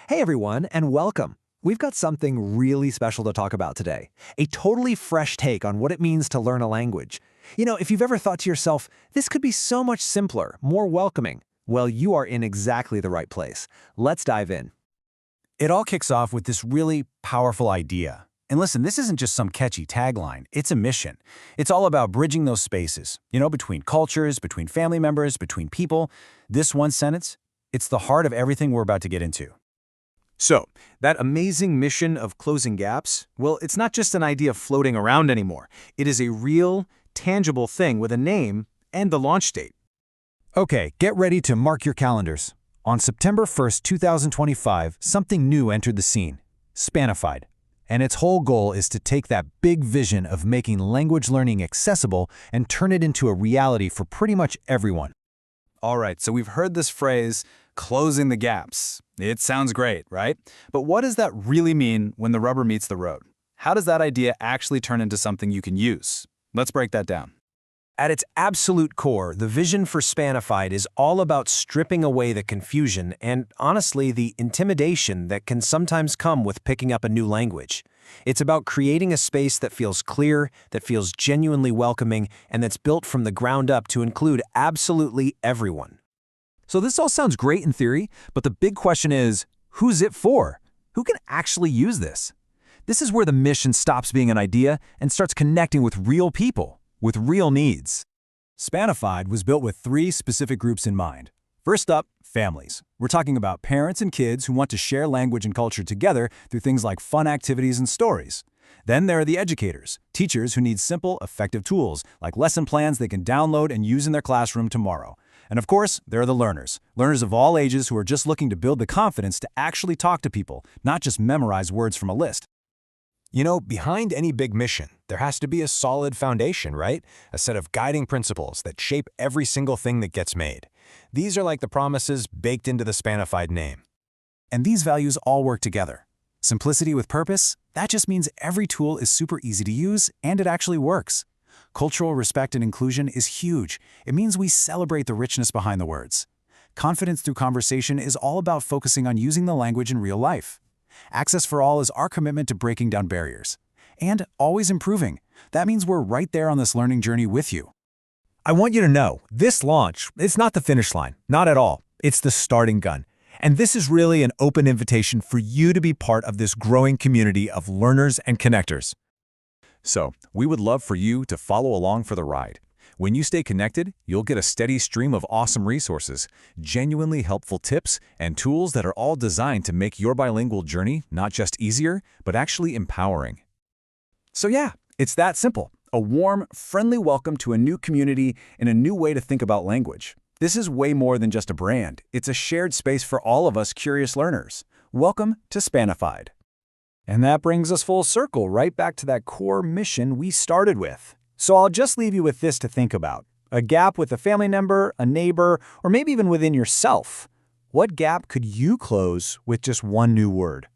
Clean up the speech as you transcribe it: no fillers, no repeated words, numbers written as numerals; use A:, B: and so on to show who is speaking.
A: Hey everyone, and welcome. We've got something really special to talk about today. A totally fresh take on what it means to learn a language. If you've ever thought to yourself, this could be so much simpler, more welcoming, well, you are in exactly the right place. Let's dive in.
B: It all kicks off with this really powerful idea. And listen, this isn't just some catchy tagline, it's a mission. It's all about bridging those spaces, between cultures, between family members, between people. This one sentence, it's the heart of everything we're about to get into.
C: So, that amazing mission of closing gaps, well, it's not just an idea floating around anymore. It is a real, tangible thing with a name and the launch date.
B: Okay, get ready to mark your calendars. On September 1st, 2025, something new entered the scene, Spanifyd. And its whole goal is to take that big vision of making language learning accessible and turn it into a reality for pretty much everyone.
C: All right, so we've heard this phrase, closing the gaps. It sounds great, right? But what does that really mean when the rubber meets the road? How does that idea actually turn into something you can use? Let's break that down.
A: At its absolute core, the vision for Spanifyd is all about stripping away the confusion and, honestly, the intimidation that can sometimes come with picking up a new language. It's about creating a space that feels clear, that feels genuinely welcoming, and that's built from the ground up to include absolutely everyone.
B: So this all sounds great in theory, but the big question is, who's it for? Who can actually use this? This is where the mission stops being an idea and starts connecting with real people, with real needs. Spanifyd was built with three specific groups in mind. First up, families. We're talking about parents and kids who want to share language and culture together through things like fun activities and stories. Then there are the educators, teachers who need simple, effective tools like lesson plans they can download and use in their classroom tomorrow. And of course, there are the learners of all ages who are just looking to build the confidence to actually talk to people, not just memorize words from a list.
D: Behind any big mission, there has to be a solid foundation, right? A set of guiding principles that shape every single thing that gets made. These are like the promises baked into the Spanifyd name.
B: And these values all work together. Simplicity with purpose, that just means every tool is super easy to use and it actually works. Cultural respect and inclusion is huge. It means we celebrate the richness behind the words. Confidence through conversation is all about focusing on using the language in real life. Access for all is our commitment to breaking down barriers. And always improving. That means we're right there on this learning journey with you.
A: I want you to know, this launch, it's not the finish line, not at all. It's the starting gun. And this is really an open invitation for you to be part of this growing community of learners and connectors.
E: So, we would love for you to follow along for the ride. When you stay connected, you'll get a steady stream of awesome resources, genuinely helpful tips, and tools that are all designed to make your bilingual journey not just easier, but actually empowering.
B: So yeah, it's that simple. A warm, friendly welcome to a new community and a new way to think about language. This is way more than just a brand. It's a shared space for all of us curious learners. Welcome to Spanifyd. And that brings us full circle right back to that core mission we started with. So I'll just leave you with this to think about. A gap with a family member, a neighbor, or maybe even within yourself. What gap could you close with just one new word?